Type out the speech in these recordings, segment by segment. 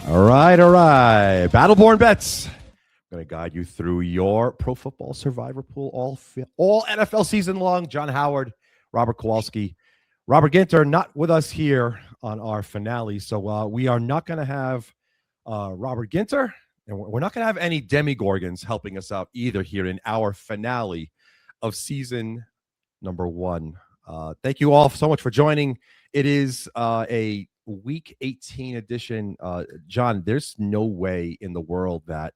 All right. Battleborn Bets. I'm going to guide you through your Pro Football Survivor pool all NFL season long. John Howard, Robert Kowalski, Robert Ginter, not with us here on our finale. So we are not going to have Robert Ginter, and we're not going to have any demigorgons helping us out either here in our finale of season number 1. Thank you all so much for joining. It is a Week 18 edition. John, there's no way in the world that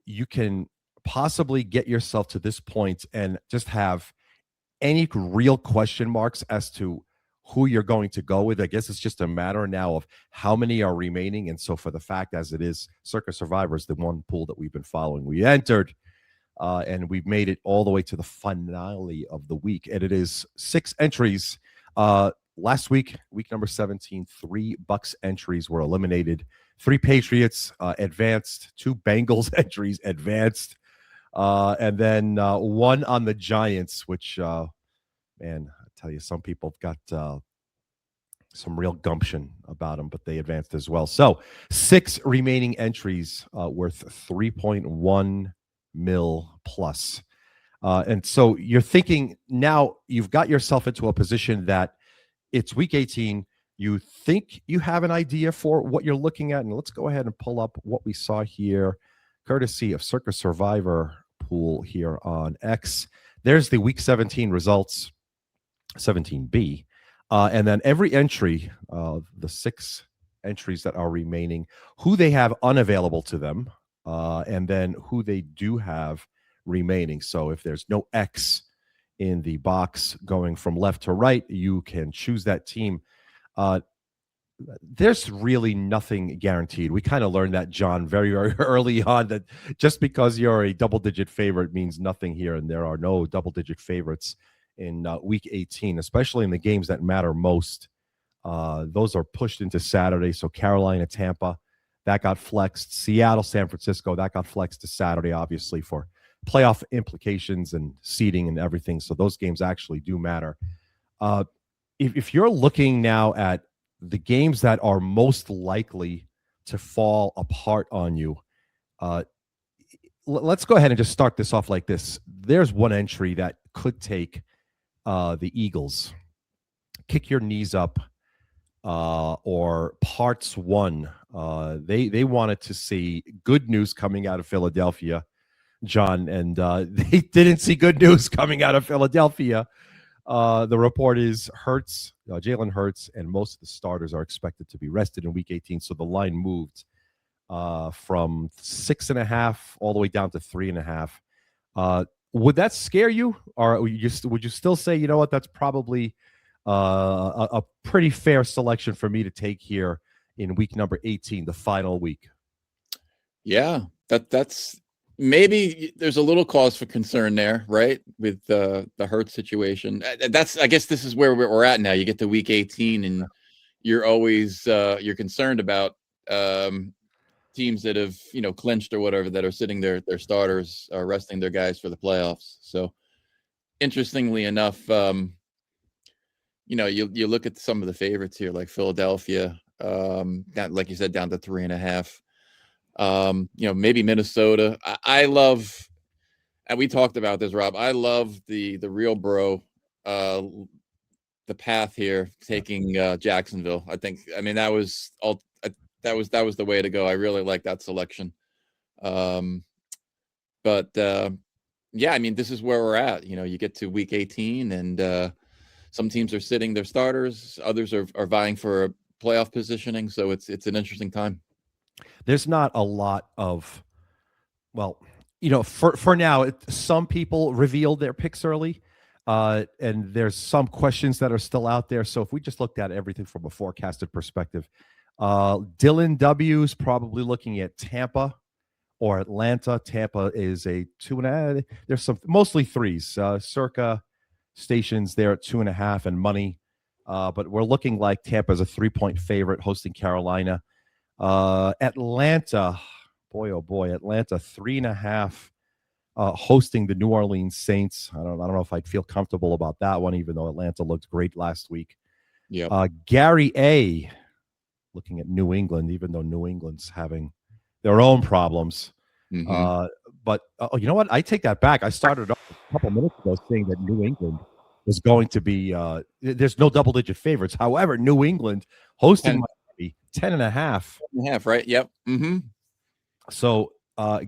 you can possibly get yourself to this point and just have any real question marks as to who you're going to go with. I guess it's just a matter now of how many are remaining. And so for the fact as it is, Circa Survivor is the one pool that we've been following. We entered and we've made it all the way to the finale of the week. And it is 6 entries. Last week, week number 17, 3 Bucks entries were eliminated. 3 Patriots advanced, 2 Bengals entries advanced, and then 1 on the Giants, which, man, I tell you, some people have got some real gumption about them, but they advanced as well. So 6 remaining entries worth 3.1 mil plus. And so you're thinking now you've got yourself into a position that it's week 18. You think you have an idea for what you're looking at. And let's go ahead and pull up what we saw here, courtesy of Circa Survivor pool here on X. There's the week 17 results, 17B. And then every entry, the 6 entries that are remaining, who they have unavailable to them, and then who they do have remaining. So if there's no X in the box going from left to right, you can choose that team. There's really nothing guaranteed. We kind of learned that, John, very, very early on, that just because you're a double-digit favorite means nothing here, and there are no double-digit favorites in week 18, especially in the games that matter most. Those are pushed into Saturday. So Carolina, Tampa, that got flexed. Seattle, San Francisco, that got flexed to Saturday, obviously, for playoff implications and seeding and everything. So those games actually do matter. If you're looking now at the games that are most likely to fall apart on you, let's go ahead and just start this off like this. There's one entry that could take the Eagles. Kick your knees up, or parts 1. They wanted to see good news coming out of Philadelphia, John, and they didn't see good news coming out of Philadelphia. The report is Jalen Hurts, and most of the starters are expected to be rested in week 18. So the line moved from 6.5 all the way down to 3.5. Would that scare you, or would you still say, you know what, that's probably a pretty fair selection for me to take here in week number 18, the final week? Yeah, that's maybe there's a little cause for concern there, right? With the Hurts situation. I guess this is where we're at now. You get to week 18 and you're always you're concerned about teams that have, clinched or whatever, that are sitting their starters, resting their guys for the playoffs. So interestingly enough, you look at some of the favorites here, like Philadelphia, like you said, down to 3.5. Maybe Minnesota. I love, and we talked about this, Rob, I love the real bro, the path here, taking Jacksonville. That was the way to go. I really like that selection. But this is where we're at. You get to week 18 and some teams are sitting their starters, others are vying for a playoff positioning. So it's an interesting time. There's not a lot of, for now, some people revealed their picks early, and there's some questions that are still out there. So if we just looked at everything from a forecasted perspective, Dylan W's probably looking at Tampa or Atlanta. Tampa is a 2.5. There's some mostly 3s. Circa stations there at 2.5 and money. But we're looking like Tampa is a 3-point favorite hosting Carolina. Atlanta, boy, oh boy, Atlanta 3.5 hosting the New Orleans Saints. I don't know if I'd feel comfortable about that one, even though Atlanta looked great last week. Yeah. Gary A looking at New England, even though New England's having their own problems. Mhm. But you know what? I take that back. I started off a couple minutes ago saying that New England was going to be. There's no double-digit favorites. However, New England hosting 10 Miami 10.5. and a half, right? Yep. So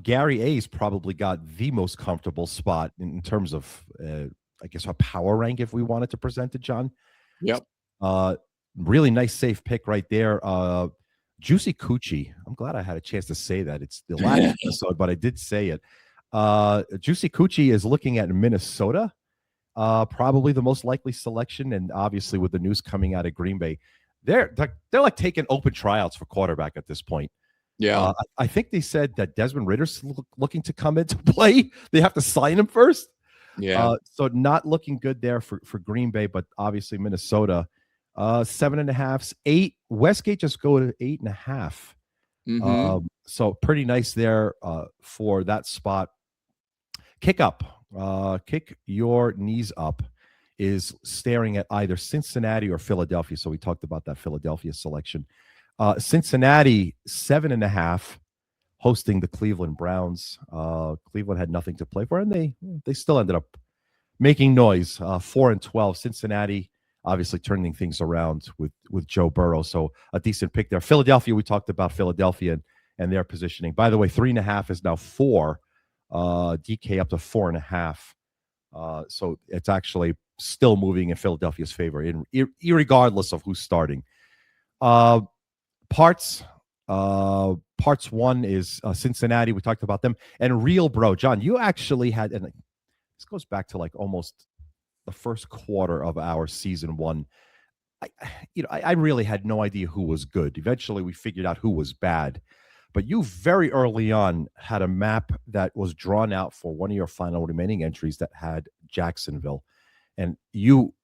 Gary A's probably got the most comfortable spot in terms of, I guess, a power rank if we wanted to present it, John. Yep. Really nice, safe pick right there. Juicy Coochie. I'm glad I had a chance to say that. It's the last episode, but I did say it. Juicy Coochie is looking at Minnesota, probably the most likely selection. And obviously, with the news coming out of Green Bay, they're like taking open tryouts for quarterback at this point. Yeah. I think they said that Desmond Ritter's looking to come into play. They have to sign him first. Yeah. So not looking good there for Green Bay, but obviously Minnesota, 7.5, 8. Westgate just go to 8.5. So pretty nice there for that spot. Kick up, kick your knees up is staring at either Cincinnati or Philadelphia. So we talked about that Philadelphia selection. Cincinnati 7.5, hosting the Cleveland Browns. Cleveland had nothing to play for, and they still ended up making noise. 4-12. Cincinnati obviously turning things around with Joe Burrow. So a decent pick there. Philadelphia, we talked about Philadelphia and their positioning. By the way, 3.5 is now 4. DK up to 4.5. So it's actually still moving in Philadelphia's favor, irregardless of who's starting. Parts 1 is Cincinnati. We talked about them. And Real Bro, John, you actually had, and this goes back to like almost the first quarter of our season 1. I really had no idea who was good. Eventually, we figured out who was bad. But you very early on had a map that was drawn out for one of your final remaining entries that had Jacksonville. And you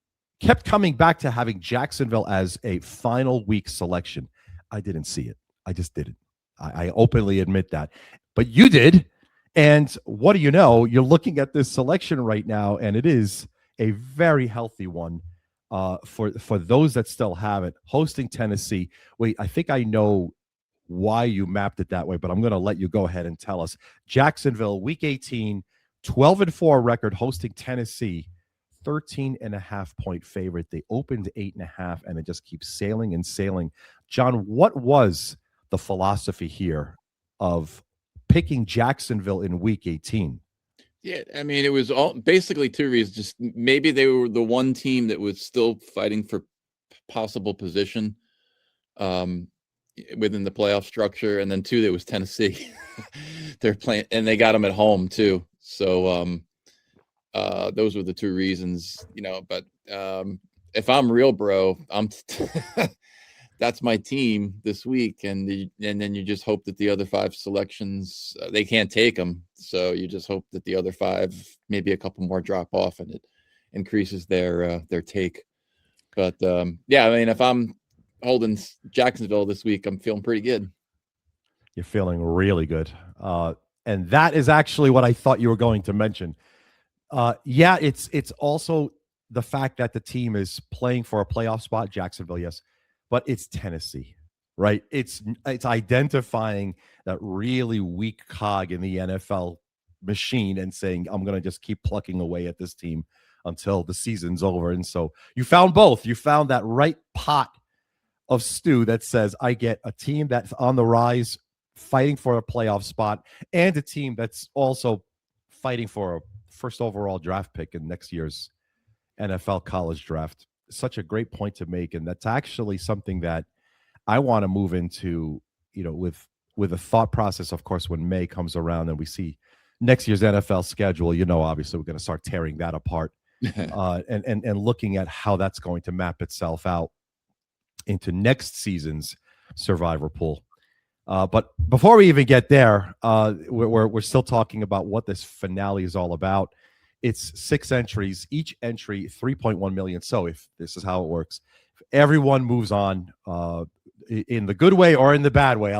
kept coming back to having Jacksonville as a final week selection. I didn't see it. I just didn't. I openly admit that. But you did. And what do you know? You're looking at this selection right now, and it is a very healthy one for those that still have it. Hosting Tennessee. Wait, I think I know why you mapped it that way, but I'm going to let you go ahead and tell us. Jacksonville, week 18, 12-4 record, hosting Tennessee, 13.5 point favorite. They opened 8.5, and it just keeps sailing and sailing. John, what was the philosophy here of picking Jacksonville in week 18? Yeah, I mean, it was all basically 2 reasons. Just maybe they were the one team that was still fighting for possible position within the playoff structure, and then 2, there was Tennessee. They're playing, and they got them at home too. So those were the 2 reasons, But if I'm Real Bro, I'm that's my team this week, and then you just hope that the other 5 selections they can't take them. So you just hope that the other 5, maybe a couple more drop off, and it increases their take. But yeah, I mean, if I'm holding Jacksonville this week, I'm feeling pretty good. You're feeling really good, and that is actually what I thought you were going to mention. Yeah, it's also the fact that the team is playing for a playoff spot, Jacksonville, yes, but it's Tennessee, right? It's identifying that really weak cog in the NFL machine and saying, I'm going to just keep plucking away at this team until the season's over. And so you found both. You found that right pot of stew that says, I get a team that's on the rise, fighting for a playoff spot, and a team that's also fighting for a first overall draft pick in next year's NFL college draft. Such a great point to make, and that's actually something that I want to move into, with a thought process. Of course, when May comes around and we see next year's NFL schedule, obviously we're going to start tearing that apart and looking at how that's going to map itself out into next season's Survivor pool. But before we even get there, we're still talking about what this finale is all about. It's 6 entries, each entry 3.1 million. So if this is how it works, if everyone moves on in the good way or in the bad way,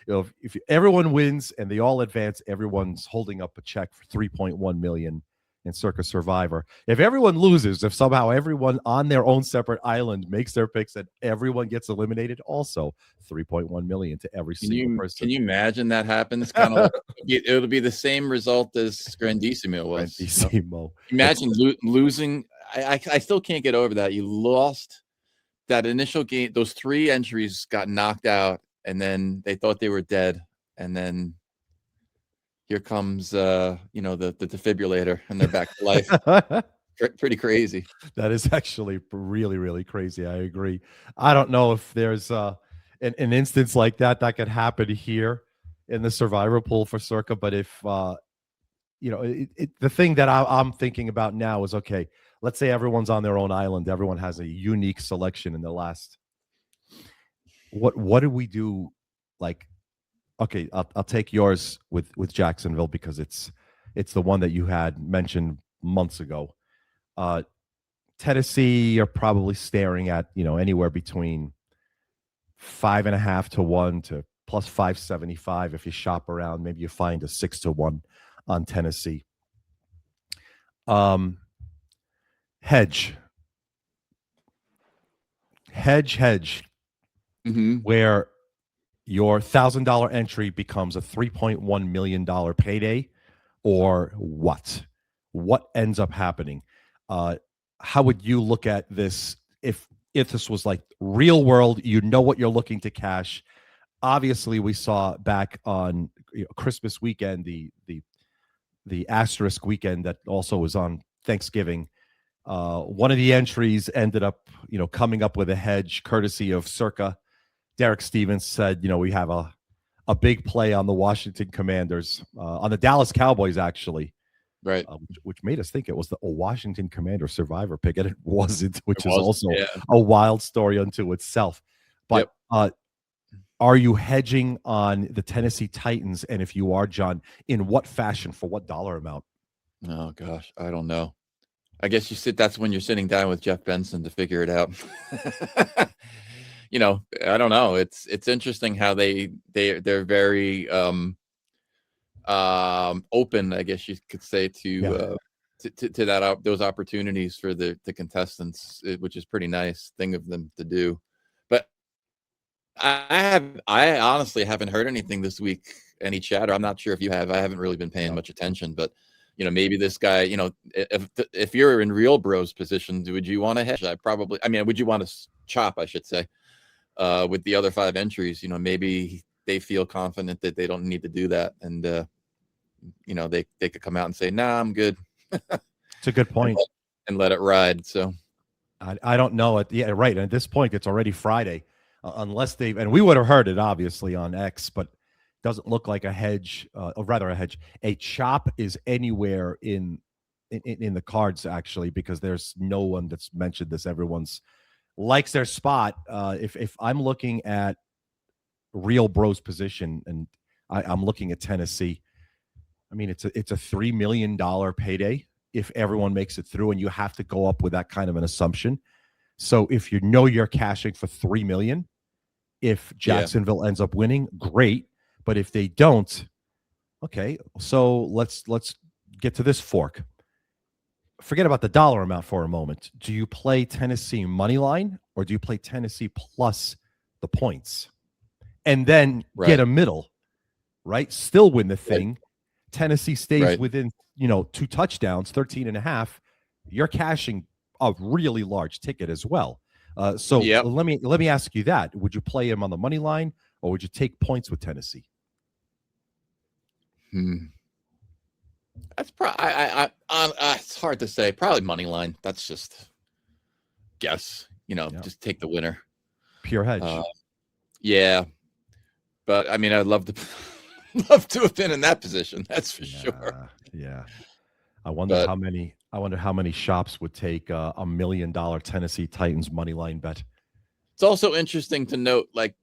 if everyone wins and they all advance, everyone's holding up a check for 3.1 million in Circa Survivor. If everyone loses, if somehow everyone on their own separate island makes their picks and everyone gets eliminated, also 3.1 million to every single person. Can you imagine that happens? Kind of like it'll be the same result as Grandissimo was. Grandissimo. Imagine losing. I still can't get over that. You lost that initial game. Those 3 entries got knocked out, and then they thought they were dead, and then here comes the defibrillator, and they're back to life. Pretty crazy. That is actually really, really crazy. I agree. I don't know if there's an instance like that could happen here in the survivor pool for Circa, but if the thing that I'm thinking about now is, okay, let's say everyone's on their own island, everyone has a unique selection in the last. What do we do? Like, okay, I'll take yours with Jacksonville because it's the one that you had mentioned months ago. Tennessee, you're probably staring at anywhere between 5.5 to 1 to plus 575. If you shop around, maybe you find a 6 to 1 on Tennessee. Hedge, Mm-hmm. where your $1,000 entry becomes a $3.1 million payday, or what ends up happening? How would you look at this if this was like real world? What you're looking to cash. Obviously, we saw back on Christmas weekend, the asterisk weekend that also was on Thanksgiving. One of the entries ended up, coming up with a hedge courtesy of Circa. Derek Stevens said, we have a big play on the Washington Commanders, on the Dallas Cowboys, actually. Right. Which made us think it was a Washington Commander survivor pick, and it wasn't, which is also yeah. a wild story unto itself. But are you hedging on the Tennessee Titans? And if you are, John, in what fashion, for what dollar amount? Oh, gosh, I don't know. I guess that's when you're sitting down with Jeff Benson to figure it out. I don't know. It's interesting how they're very open, I guess you could say, to those opportunities for the contestants, which is pretty nice thing of them to do. But I honestly haven't heard anything this week, any chatter. I'm not sure if you have. I haven't really been paying much attention, but maybe this guy, if you're in Real Bros position, would you want to hedge? Would you want to chop, I should say, with the other 5 entries? Maybe they feel confident that they don't need to do that, and they could come out and say, "Nah, I'm good." It's a good point. and let it ride. So I don't know it. Yeah, right. And at this point, it's already Friday, unless they, and we would have heard it obviously on X, but doesn't look like a hedge, or rather a chop is anywhere in the cards, actually, because there's no one that's mentioned this. Everyone's likes their spot. If I'm looking at Real Bros position, and I'm looking at Tennessee, I mean, it's a $3 million payday if everyone makes it through, and you have to go up with that kind of an assumption. So if you're cashing for $3 million, if Jacksonville ends up winning, great. But if they don't, okay, so let's get to this fork. Forget about the dollar amount for a moment. Do you play Tennessee money line, or do you play Tennessee plus the points and then get a middle, right? Still win the thing. Right. Tennessee stays within, 2 touchdowns, 13.5. You're cashing a really large ticket as well. So let me ask you that. Would you play him on the money line, or would you take points with Tennessee? That's probably it's hard to say. Probably money line. That's just guess. Just take the winner. Pure hedge. Yeah, but I mean, I'd love to have been in that position. That's for sure. Yeah. I wonder how many shops would take a $1 million Tennessee Titans money line bet. It's also interesting to note, like,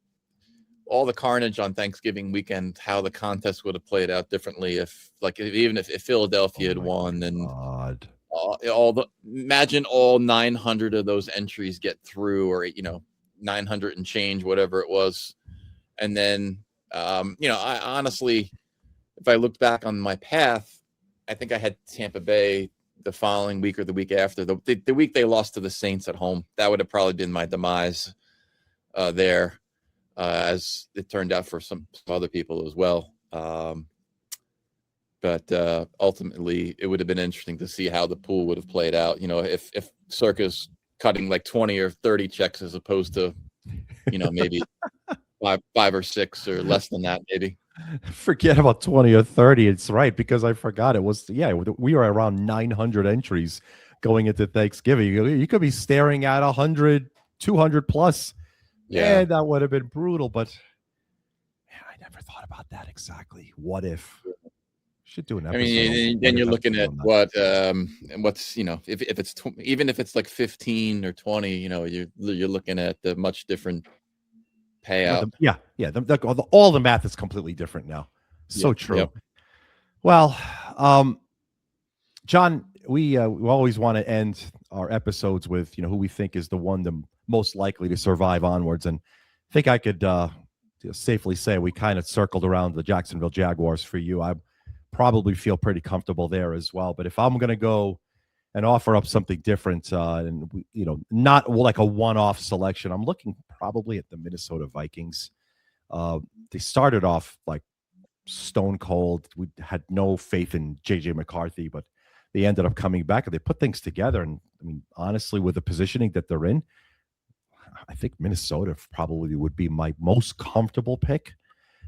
all the carnage on Thanksgiving weekend, how the contest would have played out differently if Philadelphia had won, and imagine all 900 of those entries get through, or 900 and change, whatever it was, and then I honestly, if I looked back on my path, I think I had Tampa Bay the following week or the week after. The week they lost to the Saints at home, that would have probably been my demise there, as it turned out for some other people as well. But ultimately, it would have been interesting to see how the pool would have played out. If Circa's cutting like 20 or 30 checks as opposed to, maybe five or six or less than that, maybe. Forget about 20 or 30. It's right, because I forgot it was, we were around 900 entries going into Thanksgiving. You could be staring at 100, 200 plus. Yeah, that would have been brutal, but man, I never thought about that exactly. What if? Should do an episode. I mean, then you're looking at what's if it's even if it's like 15 or 20, you're looking at a much different payout. All the math is completely different now. So true. Yep. Well, John, we always want to end our episodes with who we think is the one the most likely to survive onwards, and I think I could safely say we kind of circled around the Jacksonville Jaguars for you. I probably feel pretty comfortable there as well. But if I'm going to go and offer up something different, and not like a one-off selection, I'm looking probably at the Minnesota Vikings. They started off like stone cold. We had no faith in JJ McCarthy, but they ended up coming back and they put things together. And I mean, honestly, with the positioning that they're in, I think Minnesota probably would be my most comfortable pick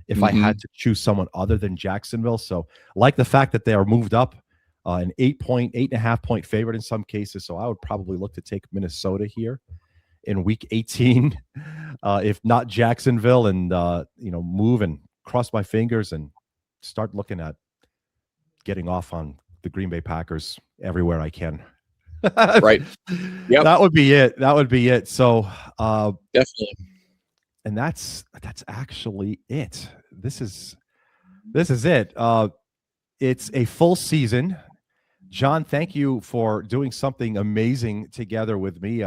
if I had to choose someone other than Jacksonville. So I like the fact that they are moved up, an 8.5 point favorite in some cases. So I would probably look to take Minnesota here in week 18, if not Jacksonville, and move and cross my fingers and start looking at getting off on the Green Bay Packers everywhere I can. Right. Yep. That would be it. So definitely. And that's actually it. This is it. It's a full season. John, thank you for doing something amazing together with me.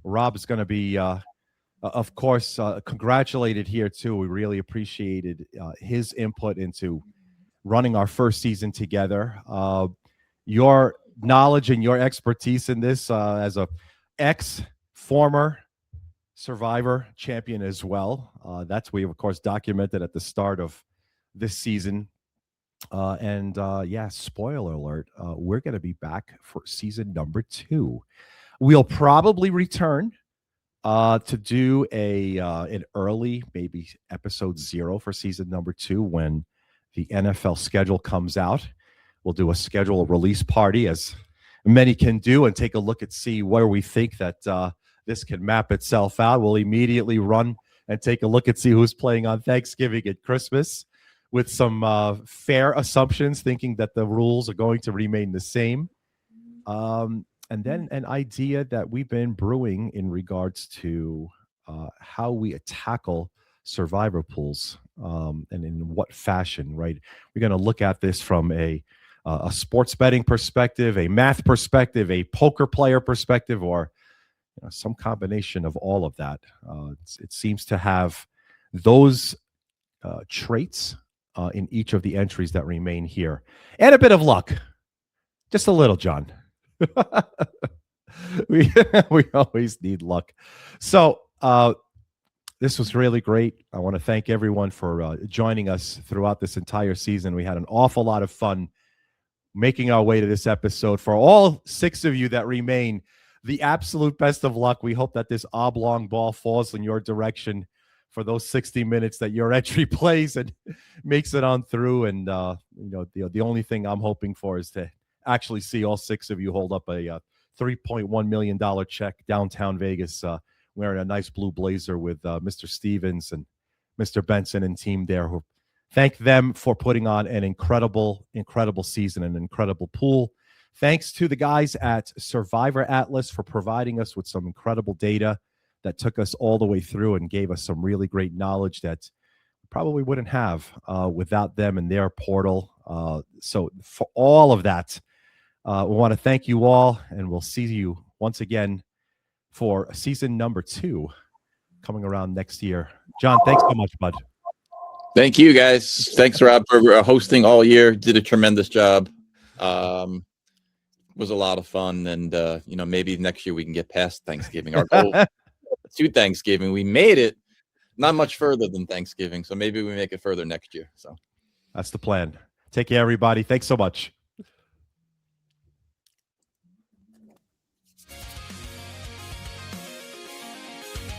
Rob is going to be, of course, congratulated here too. We really appreciated his input into running our first season together. Your knowledge and your expertise in this, as a former Survivor champion as well. That's we of course documented at the start of this season. Spoiler alert, we're going to be back for season number 2. We'll probably return to do an early, maybe episode 0 for season number 2 when the NFL schedule comes out. We'll do a schedule release party, as many can do, and take a look and see where we think that this can map itself out. We'll immediately run and take a look and see who's playing on Thanksgiving and Christmas with some fair assumptions, thinking that the rules are going to remain the same. And then an idea that we've been brewing in regards to how we tackle survivor pools, and in what fashion, right? We're going to look at this from a sports betting perspective, a math perspective, a poker player perspective, or some combination of all of that. It seems to have those traits in each of the entries that remain here, and a bit of luck, just a little, John. we always need luck. So this was really great. I want to thank everyone for joining us throughout this entire season. We had an awful lot of fun making our way to this episode. For all 6 of you that remain, the absolute best of luck. We hope that this oblong ball falls in your direction for those 60 minutes that your entry plays and makes it on through. And the only thing I'm hoping for is to actually see all 6 of you hold up a $3.1 million check downtown Vegas, wearing a nice blue blazer with Mr. Stevens and Mr. Benson and team there. Who thank them for putting on an incredible season, an incredible pool. Thanks to the guys at Survivor Atlas for providing us with some incredible data that took us all the way through and gave us some really great knowledge that we probably wouldn't have without them and their portal. So for all of that, we want to thank you all, and we'll see you once again for season number 2 coming around next year. John, thanks so much, bud. Thank you, guys. Thanks, Rob, for hosting all year. Did a tremendous job. was a lot of fun, and maybe next year we can get past Thanksgiving. Our goal to Thanksgiving, we made it not much further than Thanksgiving, so maybe we make it further next year. So that's the plan. Take care, everybody. Thanks so much.